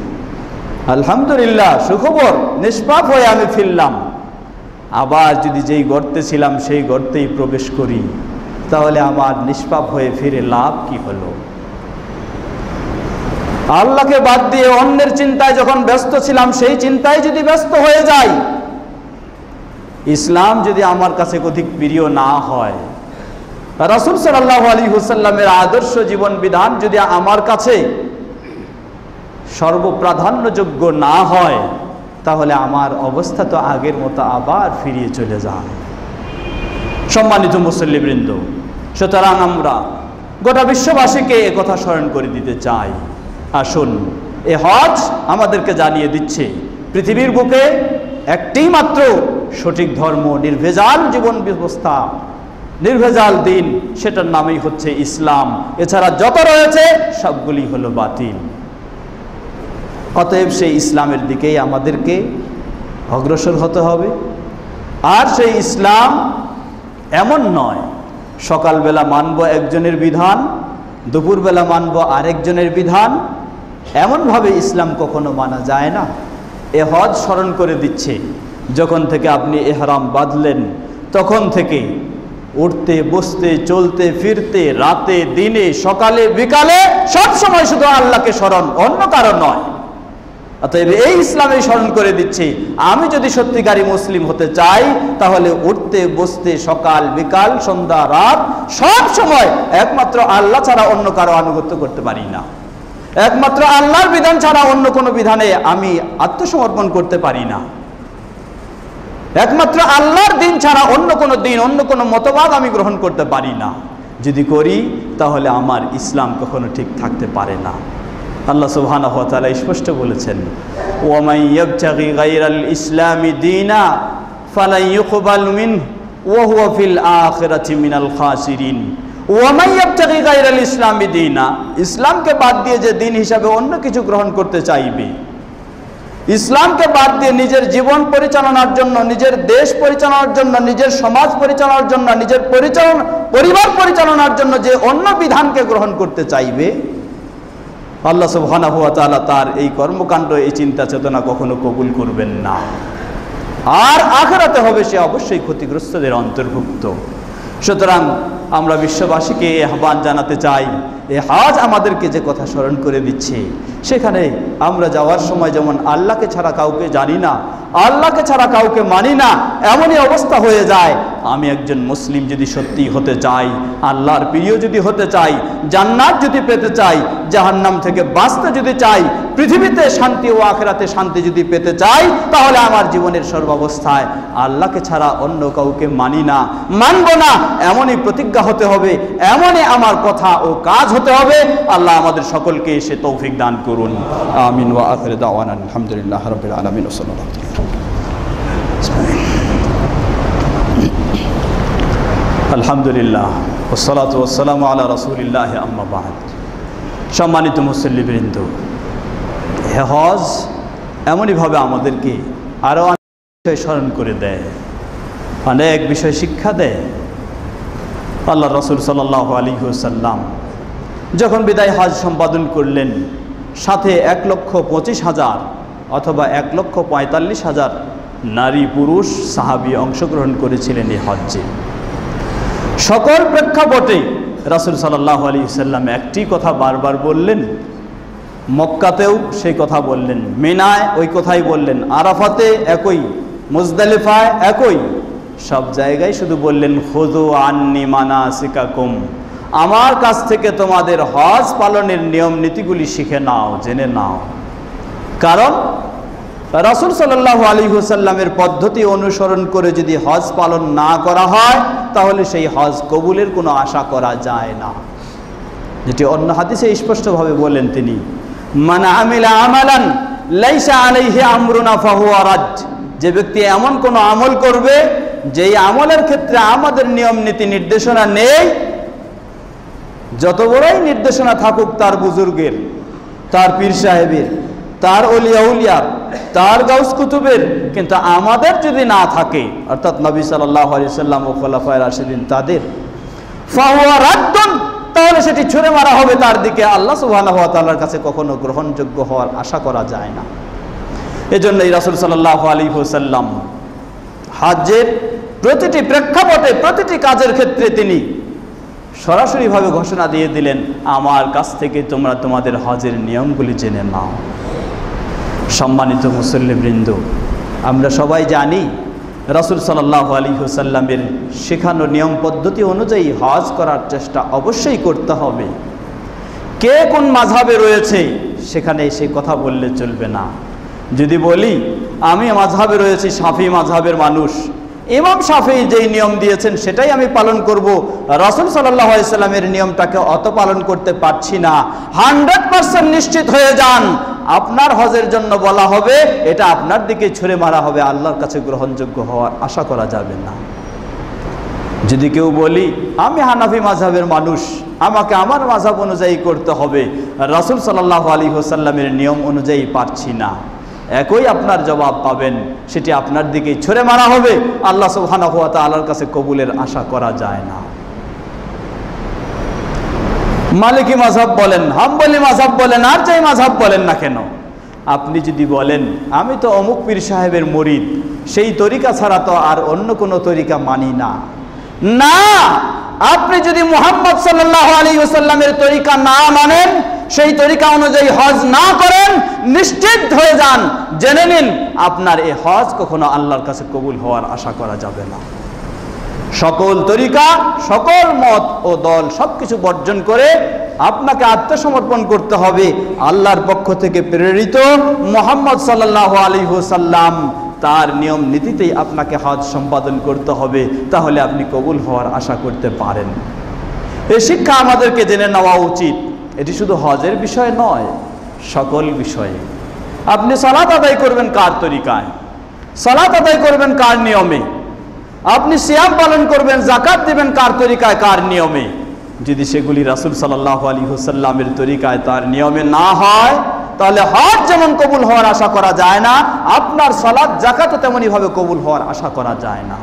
আলহামদুলিল্লাহ, সুখবর, নিষ্পাপ হয়ে আমি ফিরলাম। আবার যদি যেই গর্তে ছিলাম সেই গর্তেই প্রবেশ করি তাহলে আমার নিষ্পাপ হয়ে ফিরে লাভ কি হলো? আল্লাহকে বাদ দিয়ে অন্যের চিন্তায় যখন ব্যস্ত ছিলাম সেই চিন্তায় যদি ব্যস্ত হয়ে যাই, ইসলাম যদি আমার কাছে অধিক প্রিয় না হয়, রাসূল সাল্লাল্লাহু আলাইহি ওয়াসাল্লামের আদর্শ জীবন বিধান যদি আমার কাছে সর্বপ্রাধান্যযোগ্য না হয়, তাহলে আমার অবস্থা তো আগের মতো আবার ফিরিয়ে চলে যায়। সম্মানিত মুসল্লিবৃন্দ, সুতরাং আমরা গোটা বিশ্ববাসীকে একথা স্মরণ করে দিতে চাই। আসুন, এ হজ আমাদেরকে জানিয়ে দিচ্ছে পৃথিবীর বুকে একটি মাত্র সঠিক ধর্ম, নির্ভেজাল জীবন ব্যবস্থা, নির্ভেজাল দিন, সেটার নামই হচ্ছে ইসলাম। এছাড়া যত রয়েছে সবগুলি হলো বাতিল। অতএব সেই ইসলামের দিকেই আমাদেরকে অগ্রসর হতে হবে। আর সেই ইসলাম এমন নয় সকালবেলা মানব একজনের বিধান, দুপুরবেলা মানব আরেকজনের বিধান, এমনভাবে ইসলাম কখনো মানা যায় না। এ হজ স্মরণ করে দিচ্ছে, যখন থেকে আপনি ইহরাম বাঁধলেন তখন থেকে উঠতে বসতে চলতে ফিরতে, রাতে দিনে সকালে বিকালে সব সময় শুধু আল্লাহকে স্মরণ, অন্য কারণ নয়। অতএব এই ইসলামে স্মরণ করে দিচ্ছি, আমি যদি সত্যিকারী মুসলিম হতে চাই তাহলে উঠতে বসতে সকাল বিকাল সন্ধ্যা রাত সব সময় একমাত্র আল্লাহ ছাড়া অন্য কারো আনুগত্য করতে পারি না। একমাত্র আল্লাহর বিধান ছাড়া অন্য কোনো বিধানে আমি আত্মসমর্পণ করতে পারি না। একমাত্র আল্লাহর দিন ছাড়া অন্য কোনো দিন, অন্য কোনো মতবাদ আমি গ্রহণ করতে পারি না। যদি করি তাহলে আমার ইসলাম কখনো ঠিক থাকতে পারে না। আল্লাহ সুবহানাহু ওয়া তাআলা স্পষ্ট বলেছেন, ওয়া মান ইয়াবতাগি গায়রাল ইসলামি দীনা ফালান ইউকবাল মিনহু ওয়া হুয়া ফিল আখিরাতি মিনাল খাসিরিন। ওয়া মান ইয়াবতাগি গায়রাল ইসলামি দীনা, ইসলামকে বাদ দিয়ে যে দিন হিসাবে অন্য কিছু গ্রহণ করতে চাইবে, ইসলামকে বাদ দিয়ে নিজের জীবন পরিচালনার জন্য, নিজের দেশ পরিচালনার জন্য, নিজের সমাজ পরিচালনার জন্য, নিজের পরিবার পরিচালনার জন্য যে অন্য বিধানকে গ্রহণ করতে চাইবে, আল্লাহ সুবহানাহু ওয়া তাআলা তার এই কর্মকাণ্ড, এই চিন্তা চেতনা কখনো কবুল করবেন না। আর আখিরাতে হবে সে অবশ্যই ক্ষতিগ্রস্তদের অন্তর্ভুক্ত। সুতরাং আমরা বিশ্ববাসীকে এই আহ্বান জানাতে চাই, এই হজ আমাদেরকে যে কথা স্মরণ করে দিচ্ছে, সেখানে আমরা যাওয়ার সময় যেমন আল্লাহকে ছাড়া কাউকে জানি না, আল্লাহকে ছাড়া কাউকে মানি না, এমনই অবস্থা হয়ে যায়। আমি একজন মুসলিম যদি সত্যি হতে চাই, আল্লাহর প্রিয় যদি হতে চাই, জান্নাত যদি পেতে চাই, জাহান্নাম থেকে বাঁচতে যদি চাই, পৃথিবীতে শান্তি ও আখিরাতে শান্তি যদি পেতে চাই, তাহলে আমার জীবনের সর্বাবস্থায় আল্লাহকে ছাড়া অন্য কাউকে মানি না, মানব না, এমনই প্রতিজ্ঞা হতে হবে, এমনই আমার কথা ও কাজ হতে হবে। আল্লাহ আমাদের সকলকে সে তৌফিক দান করুন। আমিন ওয়া আখিরু দাওয়ানা আলহামদুলিল্লাহি রাব্বিল আলামিন ওয়া সাল্লাল্লাহু আলাইহি ওয়া সাল্লাম। আলহামদুলিল্লাহ ওয়াসসালাতু ওয়াসসালামু আলা রাসূলিল্লাহি আম্মা বা'দ। সম্মানিত মুসল্লিবৃন্দ, হজ এমনইভাবে আমাদেরকে আরও অনেক বিষয় স্মরণ করে দেয়, অনেক বিষয় শিক্ষা দেয়। আল্লাহ রাসূল সাল্লাল্লাহু আলাইহি ওয়াসাল্লাম যখন বিদায় হজ সম্পাদন করলেন, সাথে 1,25,000 অথবা 1,45,000 নারী পুরুষ সাহাবী অংশগ্রহণ করেছিলেন এই হজ্জে। সকল প্রেক্ষাপটে রাসূল সাল্লাল্লাহু আলাইহি ওয়াসাল্লাম একটি কথা বারবার বললেন, মক্কাতেও সেই কথা বললেন, মিনায় ওই কথাই বললেন, আরাফাতে একই, মুজদালিফায় একই, সব জায়গায় শুধু বললেন, খুযু আন্নি মানাসিকাকুম, আমার কাছ থেকে তোমাদের হজ পালনের নিয়ম নীতিগুলি শিখে নাও, জেনে নাও। কারণ রাসূল সাল্লাল্লাহু আলাইহি ওয়াসাল্লামের পদ্ধতি অনুসরণ করে যদি হজ পালন না করা হয়, তাহলে সেই হজ কবুলের কোনো আশা করা যায় না। যেটি অন্য হাদিসে স্পষ্টভাবে বলেন তিনি, মান আমিলা আমালান লাইসা আলাইহি আমরুনা ফাহুয়া রাদ, যে ব্যক্তি এমন কোনো আমল করবে যেই আমলের ক্ষেত্রে আমাদের নিয়ম নীতি নির্দেশনা নেই, যত বড়ই নির্দেশনা থাকুক তার বুজুর্গের, তার পীর সাহেবের, তার ওলিয়া উলিয়ার, তার গাউস কুতুবের, কিন্তু আমাদের যদি না থাকে, অর্থাৎ নবী সাল্লাল্লাহু আলাইহি ওয়াসাল্লাম ও খুলাফায়ে রাশিদিন তাদের, ফাহুয়া রাদ্দুন, তাহলে সেটি ছুঁড়ে মারা হবে তার দিকে। আল্লাহ সুবহানাহু ওয়া তাআলার কাছে কখনো গ্রহণযোগ্য হওয়ার আশা করা যায় না। এজন্যই রাসূল সাল্লাল্লাহু আলাইহি ওয়াসাল্লাম হজ্জের প্রতিটি প্রেক্ষাপটে, প্রতিটি কাজের ক্ষেত্রে তিনি সরাসরিভাবে ঘোষণা দিয়ে দিলেন, আমার কাছ থেকে তোমরা তোমাদের হজের নিয়মগুলি জেনে নাও। সম্মানিত মুসল্লিবৃন্দ, আমরা সবাই জানি রাসূল সাল্লাল্লাহু আলাইহি ওয়াসাল্লামের শেখানো নিয়ম পদ্ধতি অনুযায়ী হজ করার চেষ্টা অবশ্যই করতে হবে। কে কোন মাযহাবে রয়েছে সেখানে এসে কথা বললে চলবে না। যদি বলি আমি মাযহাবে রয়েছি, শাফি মাযহাবের মানুষ, ইমাম শাফি যেই নিয়ম দিয়েছেন সেটাই আমি পালন করব, রাসূল সাল্লাল্লাহু আলাইহি সাল্লামের নিয়মটাকে অত পালন করতে পারছি না, 100% নিশ্চিত হয়ে যান আপনার হজের জন্য বলা হবে, এটা আপনার দিকে ছুঁড়ে মারা হবে, আল্লাহর কাছে গ্রহণযোগ্য হওয়ার আশা করা যাবে না। যদি কেউ বলি আমি হানাফি মাযহাবের মানুষ, আমাকে আমার মাযহাব অনুযায়ী করতে হবে, রাসূল সাল্লাল্লাহু আলাইহি ওয়াসাল্লামের নিয়ম অনুযায়ী পারছি না, একই আপনার জবাব পাবেন, সেটি আপনার দিকেই ছুঁড়ে মারা হবে, আল্লাহ সুবহানাহু ওয়া তাআলার কাছে কবুলের আশা করা যায় না। মালিকি মাযহাব বলেন, হাম্বলি মাযহাব বলেন, আর যেই মাযহাব বলেন না কেন, আপনি যদি বলেন আমি তো অমুক পীর সাহেবের মুরিদ, সেই তরিকা ছাড়া তো আর অন্য কোনো তরিকা মানি না, না, আপনি যদি মুহাম্মদ সাল্লাল্লাহু আলাইহি ওয়াসাল্লামের তরিকা না মানেন, সেই তরিকা অনুযায়ী হজ না করেন, নিশ্চিত হয়ে যান, জেনে নিন আপনার এই হজ কখনো আল্লাহর কাছে কবুল হওয়ার আশা করা যাবে না। সকল তরিকা, সকল মত ও দল সবকিছু বর্জন করে আপনাকে আত্মসমর্পণ করতে হবে আল্লাহর পক্ষ থেকে প্রেরিত মুহাম্মদ সাল্লাল্লাহু আলাইহি ওয়াসাল্লাম তার নিয়ম নীতিতেই আপনাকে হজ সম্পাদন করতে হবে, তাহলে আপনি কবুল হওয়ার আশা করতে পারেন। এই শিক্ষা আমাদেরকে জেনে নেওয়া উচিত। এটি শুধু হজের বিষয় নয়, সকল বিষয়ে। আপনি সালাত আদায় করবেন কার তরিকায়, সালাত আদায় করবেন কার নিয়মে, আপনি সিয়াম পালন করবেন, যাকাত দিবেন কার তরিকায়, কার নিয়মে, যদি সেগুলি রাসূল সাল্লাল্লাহু আলাইহি ওয়াসাল্লামের তরিকায় তার নিয়মে না হয়, তাহলে হজ যেমন কবুল হওয়ার আশা করা যায় না, আপনার সালাত যাকাতও তেমনি ভাবে কবুল হওয়ার আশা করা যায় না।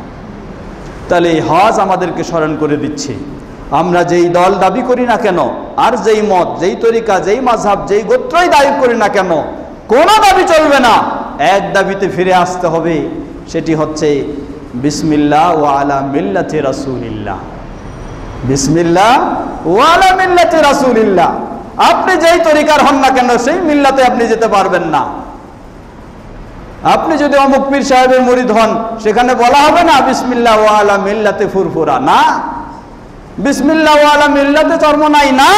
তাহলে এই হজ আমাদেরকে স্মরণ করে দিচ্ছে, আমরা যেই দল দাবি করি না কেন, আর যেই মত, যেই তরিকা, যেই মাযহাব, যেই গোত্রই দাবি করি না কেন, কোনো দাবি চলবে না, এক দাবিতে ফিরে আসতে হবে, সেটি হচ্ছে বিসমিল্লাহ ওয়া আলা মিল্লাতি রাসূলিল্লাহ, বিসমিল্লাহ ওয়া আলা মিল্লাতি রাসূলিল্লাহ। আপনি যেই তরিকার হন না কেন, সেই মিল্লাতে আপনি যেতে পারবেন না। আপনি যদি অমুক পীর সাহেবের মুরিদ হন, সেখানে বলা হবে না বিসমিল্লাহ ওয়া আলা মিল্লাতি ফুরফুরা, না, বিসমিল্লাহ ওয়া আলা মিল্লাতি চরমনাই, না,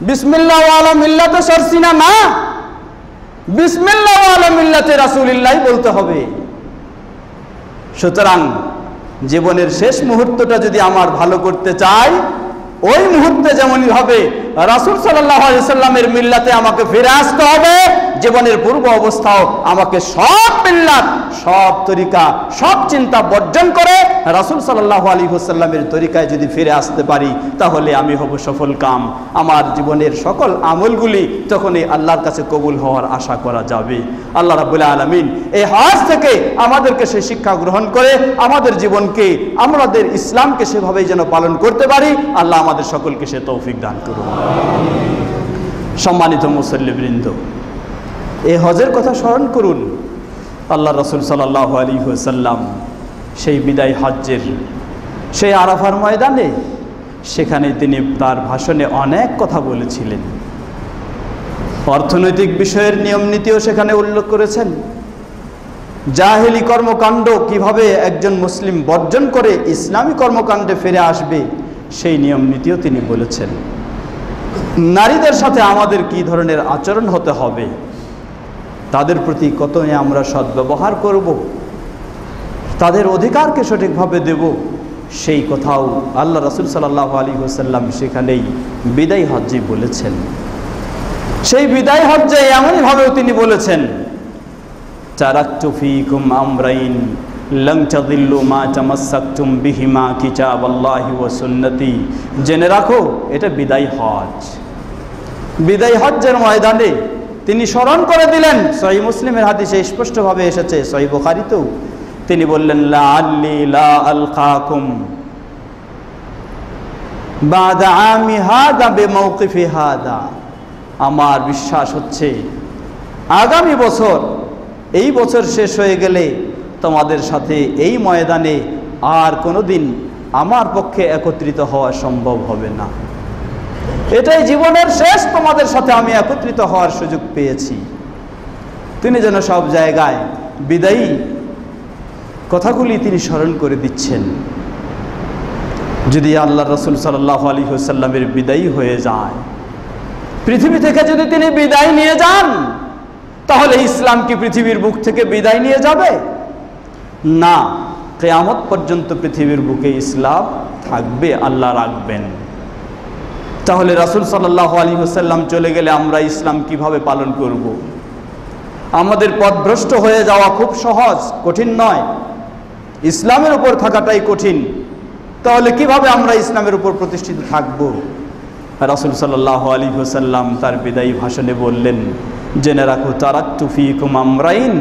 বিসমিল্লাহ ওয়া আলা মিল্লাতি সরসিনা, না, বিসমিল্লাহ ওয়া আলা মিল্লাতি রাসূলিল্লাহ বলতে হবে। সুতরাং জীবনের শেষ মুহূর্তটা যদি আমার ভালো করতে চাই, ওই মুহূর্তে যেমনই হবে রাসূল সাল্লাল্লাহু আলাইহি ওয়াসাল্লামের মিল্লাতে আমাকে ফিরে আসতে হবে, জীবনের পূর্ব অবস্থাও আমাকে সব মিল্লাত, সব তরিকা, সব চিন্তা বর্জন করে রাসূল সাল্লাল্লাহু আলাইহি ওয়াসাল্লামের তরিকায় যদি ফিরে আসতে পারি, তাহলে আমি হব সফল কাম। আমার জীবনের সকল আমলগুলি তখনই আল্লাহর কাছে কবুল হওয়ার আশা করা যাবে। আল্লাহ রাব্বুল আলামিন এই হজ থেকে আমাদেরকে সেই শিক্ষা গ্রহণ করে আমাদের জীবনকে, আমাদের ইসলামকে সেভাবেই যেন পালন করতে পারি। আল্লাহ আমাদের সকলকে সে তৌফিক দান করুন। সম্মানিত মুসল্লিবৃন্দ, এই হজের কথা স্মরণ করুন। আল্লাহ রাসূল সাল্লাল্লাহু আলাইহি ওয়াসাল্লাম সেই বিদায় হজ্জের সেই আরাফার ময়দানে, সেখানে তিনি তার ভাষণে অনেক কথা বলেছিলেন। অর্থনৈতিক বিষয়ের নিয়ম নীতিও সেখানে উল্লেখ করেছেন। জাহেলি কর্মকাণ্ড কিভাবে একজন মুসলিম বর্জন করে ইসলামী কর্মকাণ্ডে ফিরে আসবে, সেই নিয়ম নীতিও তিনি বলেছেন। নারীদের সাথে আমাদের কি ধরনের আচরণ হতে হবে, তাদের প্রতি কতই আমরা সদ্ব্যবহার করব, তাদের অধিকারকে সঠিকভাবে দেব, সেই কথাও আল্লাহ রাসূল সাল্লাল্লাহু আলাইহি ওয়াসাল্লাম সেখানেই বিদায় হজ্জে বলেছেন। সেই বিদায় হজ্জে এমনভাবেও তিনি বলেছেন, তারাকতু ফীকুম আমরাইন লং তাযিল্লু মা তামাসসাকতুম বিহিমা কিতাবাল্লাহি ওয়া সুন্নতি। জেনে রাখো, এটা বিদায় হজ। বিদায় হজ্জের ময়দানে তিনি স্মরণ করে দিলেন, সহিহ মুসলিমের হাদিসে স্পষ্টভাবে এসেছে, সহিহ বুখারীতেও তিনি বললেন, লাআল্লি লা আলকাকুম বাদা আমি হাদা বিমাওকিফি হাদা। আমার বিশ্বাস হচ্ছে আগামী বছর, এই বছর শেষ হয়ে গেলে তোমাদের সাথে এই ময়দানে আর কোনোদিন আমার পক্ষে একত্রিত হওয়া সম্ভব হবে না। এটাই জীবনের শেষ, তোমাদের সাথে আমি একত্রিত হওয়ার সুযোগ পেয়েছি। তিনি যেন সব জায়গায় বিদায়ী কথাগুলি তিনি স্মরণ করে দিচ্ছেন। যদি আল্লাহ রাসূল সাল্লাল্লাহু আলাইহি ওয়াসাল্লামের বিদায়ী হয়ে যায়, পৃথিবী থেকে যদি তিনি বিদায় নিয়ে যান, তাহলে ইসলাম কি পৃথিবীর বুক থেকে বিদায় নিয়ে যাবে? না, কিয়ামত পর্যন্ত পৃথিবীর বুকে ইসলাম থাকবে, আল্লাহ রাখবেন। তাহলে রাসূল সাল্লাল্লাহু আলাইহি ওয়াসাল্লাম চলে গেলে আমরা ইসলাম কিভাবে পালন করব? আমাদের পথভ্রষ্ট হয়ে যাওয়া খুব সহজ, কঠিন নয়। ইসলামের উপর থাকাটাই কঠিন। তাহলে কিভাবে আমরা ইসলামের উপর প্রতিষ্ঠিত থাকব? রাসূল সাল্লাল্লাহু আলাইহি ওয়াসাল্লাম তার বিদায়ী ভাষণে বললেন, জেনে রাখো, তারাকতু ফীকুম আমরাইন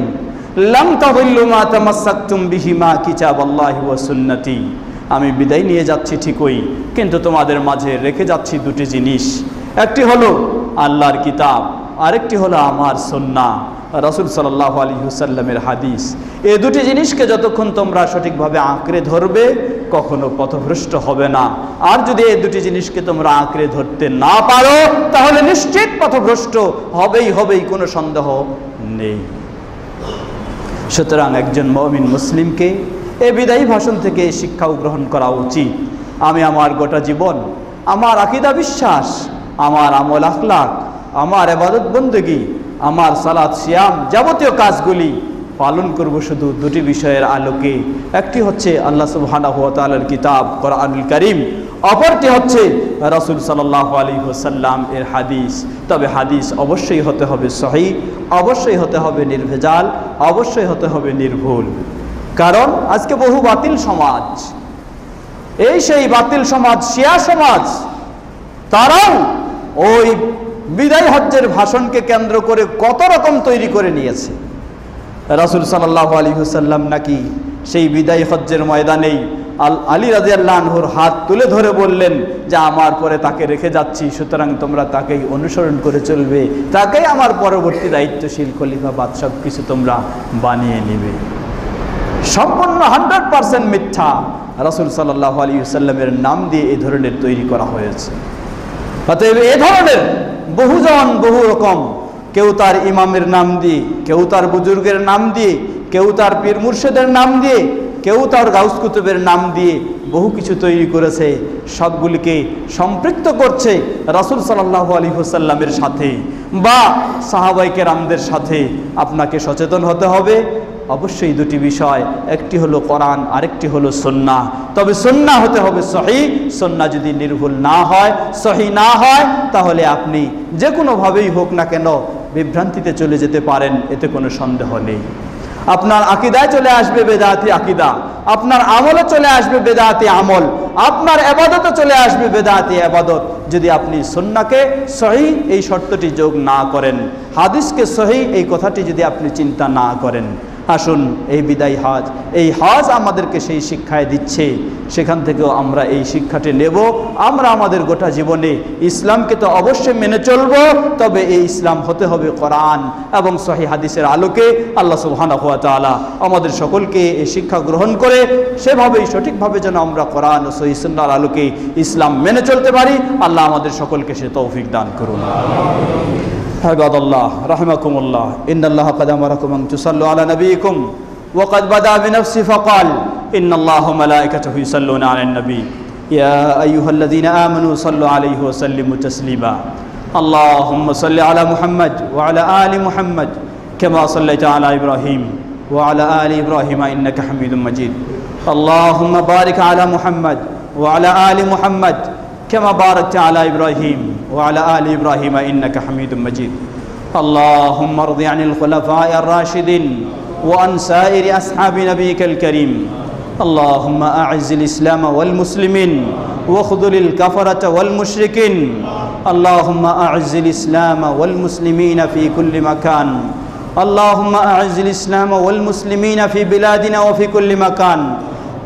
লাম তাযিল্লু মা তামাসসাকতুম বিহিমা কিতাবাল্লাহি ওয়া সুন্নতি। আমি বিদায় নিয়ে যাচ্ছি ঠিকই, কিন্তু তোমাদের মাঝে রেখে যাচ্ছি দুটি জিনিস। একটি হলো আল্লাহর কিতাব, আরেকটি হলো আমার সুন্নাহ, রাসূল সাল্লাল্লাহু আলাইহি ওয়াসাল্লামের হাদিস। এই দুটি জিনিসকে যতক্ষণ তোমরা সঠিকভাবে আঁকড়ে ধরবে, কখনো পথভ্রষ্ট হবে না। আর যদি এই দুটি জিনিসকে তোমরা আঁকড়ে ধরতে না পারো, তাহলে নিশ্চিত পথভ্রষ্ট হবেই, কোনো সন্দেহ নেই। সুতরাং একজন মুমিন মুসলিমকে এই বিদায়ী ভাষণ থেকে শিক্ষাও গ্রহণ করা উচিত। আমি আমার গোটা জীবন, আমার আকীদা বিশ্বাস, আমার আমল আখলাক, আমার ইবাদত বন্দেগী, আমার সালাত সিয়াম, যাবতীয় কাজগুলি পালন করব শুধু দুটি বিষয়ের আলোকে। একটি হচ্ছে আল্লাহ সুবহানাহু ওয়া তাআলার কিতাব কোরআনুল কারীম, অপরটি হচ্ছে রাসূল সাল্লাল্লাহু আলাইহি ওয়াসাল্লাম এর হাদিস। তবে হাদিস অবশ্যই হতে হবে সহিহ, অবশ্যই হতে হবে নির্ভেজাল, অবশ্যই হতে হবে নির্ভুল। কারণ আজকে বহু বাতিল সমাজ, সেই বাতিল সমাজ, শিয়া সমাজ, তারাও ওই বিদায় হজ্জের ভাষণকে কেন্দ্র করে কত রকম তৈরি করে নিয়েছে। রাসূল সাল্লাল্লাহু আলাইহি ওয়াসাল্লাম নাকি সেই বিদায় হজ্জের ময়দানেই আলী রাদিয়াল্লাহু আনহুর হাত তুলে ধরে বললেন যে আমার পরে তাকে রেখে যাচ্ছি, সুতরাং তোমরা তাকেই অনুসরণ করে চলবে, তাকেই আমার পরবর্তী দায়িত্বশীল খলিফা বা সব কিছু তোমরা বানিয়ে নেবে। সম্পূর্ণ 100% মিথ্যা। রাসূল সাল্লাল্লাহু আলাইহি ওয়াসাল্লামের নাম দিয়ে এই ধরনের তৈরি করা হয়েছে। অতএব এই ধরনের বহুজন বহু রকম, কেউ তার ইমামের নাম দিয়ে, কেউ তার বুজুর্গের নাম দিয়ে, কেউ তার পীর মুর্শিদের নাম দিয়ে, কেউ তার গাউস কুতুবের নাম দিয়ে বহু কিছু তৈরি করেছে। সবগুলিকে সম্পৃক্ত করছে রাসূল সাল্লাল্লাহু আলাইহি ওয়াসাল্লামের সাথে বা সাহাবায়ে কেরামদের সাথে। আপনাকে সচেতন হতে হবে অবশ্যই দুটি বিষয়, একটি হলো কোরআন, আরেকটি হলো সুন্নাহ। তবে সুন্নাহ হতে হবে সহিহ। সুন্নাহ যদি নির্ভুল না হয়, সহিহ না হয়, তাহলে আপনি যে কোনোভাবেই হোক না কেন বিভ্রান্তিতে চলে যেতে পারেন, এতে কোনো সন্দেহ নেই। আপনার আকীদায় চলে আসবে বেদাতি আকীদা, আপনার আমলে চলে আসবে বেদাতি আমল, আপনার ইবাদতে চলে আসবে বেদাতি ইবাদত, যদি আপনি সুন্নাহকে সহিহ এই শর্তটি যোগ না করেন, হাদিসকে সহিহ এই কথাটি যদি আপনি চিন্তা না করেন। আসুন, এই বিদায় হজ, এই হজ আমাদেরকে সেই শিক্ষায় দিচ্ছে, সেখান থেকেও আমরা এই শিক্ষাটি নেব। আমরা আমাদের গোটা জীবনে ইসলামকে তো অবশ্যই মেনে চলব, তবে এই ইসলাম হতে হবে কোরআন এবং সহিহ হাদিসের আলোকে। আল্লাহ সুবহানাহু ওয়া তাআলা আমাদের সকলকে এই শিক্ষা গ্রহণ করে সেভাবেই সঠিকভাবে যেন আমরা কোরআন ও সহিহ সুন্নাহর আলোকে ইসলাম মেনে চলতে পারি। আল্লাহ আমাদের সকলকে সে তৌফিক দান করুন। ইবাদাল্লাহ রাহিমাকুমুল্লাহ, ইন্নাল্লাহা ক্বাদ আমারাকুম আন তুসাল্লু আলা নাবিয়িকুম ওয়া ক্বাদ বাদা বিনাফসি ফাকাল ইন্নাল্লাহা ওয়া মালায়েকাতুহু ইউসাল্লুনা আলান নবী ইয়া আইয়ুহাল্লাযীনা আমানু সাল্লু আলাইহি ওয়া সাল্লিমু তাসলিমা। আল্লাহুম্মা সাল্লি আলা মুহাম্মাদ ওয়া আলা আলি মুহাম্মাদ কামা সাল্লাইতা আলা ইব্রাহিম ওয়া আলা আলি ইব্রাহিম ইন্নাকা হামিদুম মাজিদ। আল্লাহুম্মা বারিক আলা মুহাম্মাদ ওয়া আলা আলি মুহাম্মাদ كما باركت على إبراهيم وعلى آل إبراهيم إنك حميد مجيد. اللهم ارض عن الخلفاء الراشدين وعن سائر أصحاب نبيك الكريم. اللهم أعز الإسلام والمسلمين واخذل الكفرة والمشركين. اللهم أعز الإسلام والمسلمين في كل مكان. اللهم أعز الإسلام والمسلمين في بلادنا وفي كل مكان.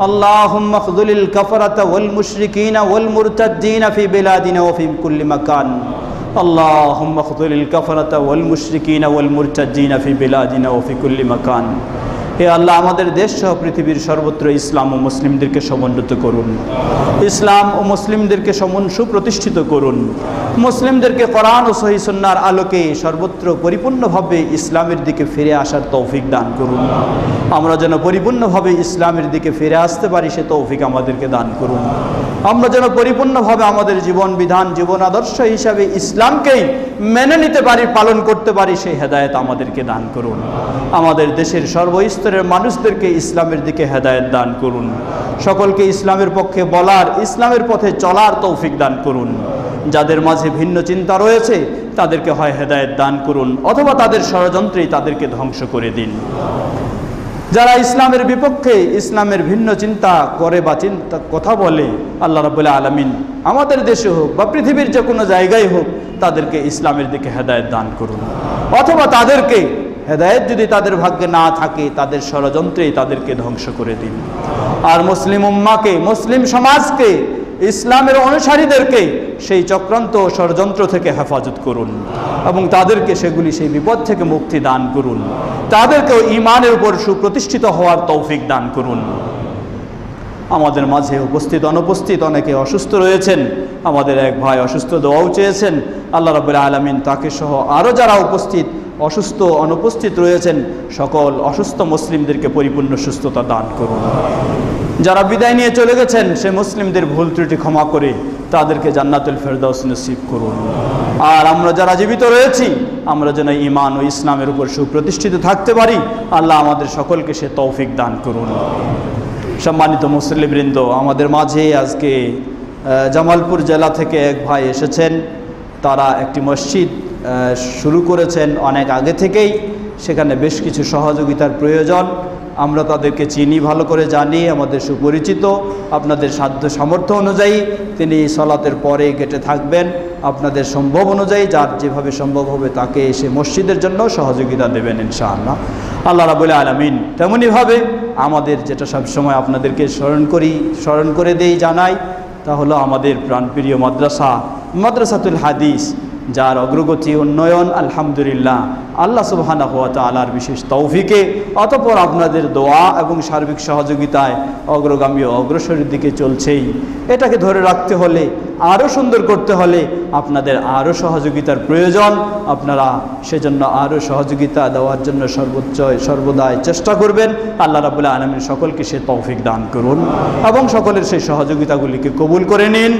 اللهم اخذل الكفرة والمشركين والمرتدين في بلادنا وفي كل مكان. اللهم اخذل الكفرة والمشركين والمرتدين في بلادنا وفي كل مكان. হে আল্লাহ, আমাদের দেশ সহ পৃথিবীর সর্বত্র ইসলাম ও মুসলিমদেরকে সমুন্নত করুন, ইসলাম ও মুসলিমদেরকে সুপ্রতিষ্ঠিত করুন, মুসলিমদেরকে কোরআন ও সহিহ সুন্নাহর আলোকে সর্বত্র পরিপূর্ণভাবে ইসলামের দিকে ফিরে আসার তৌফিক দান করুন। আমরা যেন পরিপূর্ণভাবে ইসলামের দিকে ফিরে আসতে পারি, সে তৌফিক আমাদেরকে দান করুন। আমরা যেন পরিপূর্ণভাবে আমাদের জীবন বিধান, জীবন আদর্শ হিসাবে ইসলামকেই মেনে নিতে পারি, পালন করতে পারি, সেই হেদায়েত আমাদেরকে দান করুন। আমাদের দেশের সর্বস্তরের মানুষদেরকে ইসলামের দিকে হেদায়েত দান করুন। সকলকে ইসলামের পক্ষে বলার, ইসলামের পথে চলার তৌফিক দান করুন। যাদের মাঝে ভিন্ন চিন্তা রয়েছে তাদেরকে হয় হেদায়েত দান করুন, অথবা তাদের ষড়যন্ত্রেই তাদেরকে ধ্বংস করে দিন। যারা ইসলামের বিপক্ষে, ইসলামের ভিন্ন চিন্তা করে বা কথা বলে, আল্লাহ রাব্বুল আলামিন আমাদের দেশে হোক বা পৃথিবীর যে কোনো জায়গায় হোক তাদেরকে ইসলামের দিকে হেদায়েত দান করুন, অথবা তাদেরকে হেদায়েত যদি তাদের ভাগ্যে না থাকে তাদের ষড়যন্ত্রেই তাদেরকে ধ্বংস করে দিন। আর মুসলিম উম্মাকে, মুসলিম সমাজকে, ইসলামের অনুসারীদেরকে সেই চক্রান্ত ষড়যন্ত্র থেকে হেফাজত করুন এবং তাদেরকে সেই বিপদ থেকে মুক্তি দান করুন। তাদেরকেও ঈমানের উপর সুপ্রতিষ্ঠিত হওয়ার তৌফিক দান করুন। আমাদের মাঝে উপস্থিত অনুপস্থিত অনেকে অসুস্থ রয়েছেন। আমাদের এক ভাই অসুস্থ, দোয়াও চেয়েছেন। আল্লাহ রাব্বুল আলামিন তাকে সহ আরও যারা উপস্থিত, অসুস্থ, অনুপস্থিত রয়েছেন সকল অসুস্থ মুসলিমদেরকে পরিপূর্ণ সুস্থতা দান করুন। যারা বিদায় নিয়ে চলে গেছেন সে মুসলিমদের ভুল ত্রুটি ক্ষমা করে তাদেরকে জান্নাতুল ফেরদাউস নসিব করুন। আর আমরা যারা জীবিত রয়েছি আমরা যেন ঈমান ও ইসলামের উপর সুপ্রতিষ্ঠিত থাকতে পারি, আল্লাহ আমাদের সকলকে সে তৌফিক দান করুন। সম্মানিত মুসল্লিবৃন্দ, আমাদের মাঝে আজকে জামালপুর জেলা থেকে এক ভাই এসেছেন। তারা একটি মসজিদ শুরু করেছেন অনেক আগে থেকেই, সেখানে বেশ কিছু সহযোগিতার প্রয়োজন। আমরা তাদেরকে চিনি, ভালো করে জানি, আমাদের সুপরিচিত। আপনাদের সাধ্য সামর্থ্য অনুযায়ী তিনি সালাতের পরে গেটে থাকবেন। আপনাদের সম্ভব অনুযায়ী যার যেভাবে সম্ভব হবে তাকে এসে মসজিদের জন্য সহযোগিতা দেবেন ইনশাআল্লাহ। আল্লাহ রাব্বুল আলামিন তেমনিভাবে আমাদের যেটা সবসময় আপনাদেরকে স্মরণ করে দেই, জানাই, তা হলো আমাদের প্রাণপ্রিয় মাদ্রাসাতুল হাদিস, যার অগ্রগতি, উন্নয়ন আলহামদুলিল্লাহ আল্লাহ সুবহানাহু ওয়া তাআলার বিশেষ তৌফিকে, অতঃপর আপনাদের দোয়া এবং সার্বিক সহযোগিতায় অগ্রগামী ও অগ্রসরের দিকে চলছেই। এটাকে ধরে রাখতে হলে, আরও সুন্দর করতে হলে আপনাদের আরও সহযোগিতার প্রয়োজন। আপনারা সেজন্য আরও সহযোগিতা দেওয়ার জন্য সর্বদাই চেষ্টা করবেন। আল্লাহ রাব্বুল আলামিন সকলকে সে তৌফিক দান করুন এবং সকলের সেই সহযোগিতাগুলিকে কবুল করে নিন।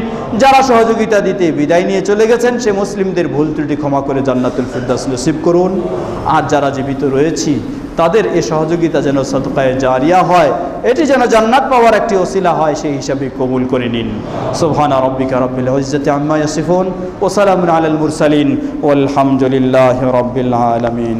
যারা সহযোগিতা দিতে বিদায় নিয়ে চলে গেছেন সে মুসলিমদের ভুল ত্রুটি ক্ষমা করে জান্নাতুল ফিরদাউস নসিব করুন। আর যারা জীবিত রয়েছি তাদের এই সহযোগিতা যেন সাদকায়ে জারিয়া হয়, এটি যেন জান্নাত পাওয়ার একটি ওসিলা হয়, সেই হিসাবে কবুল করে নিন। সুবহানা রাব্বিকা রাব্বিল ইজ্জাতি আম্মা ইয়াসিফুন ওয়া সালামুন আলাল মুরসালিন ওয়াল হামদুলিল্লাহি রাব্বিল আলামিন।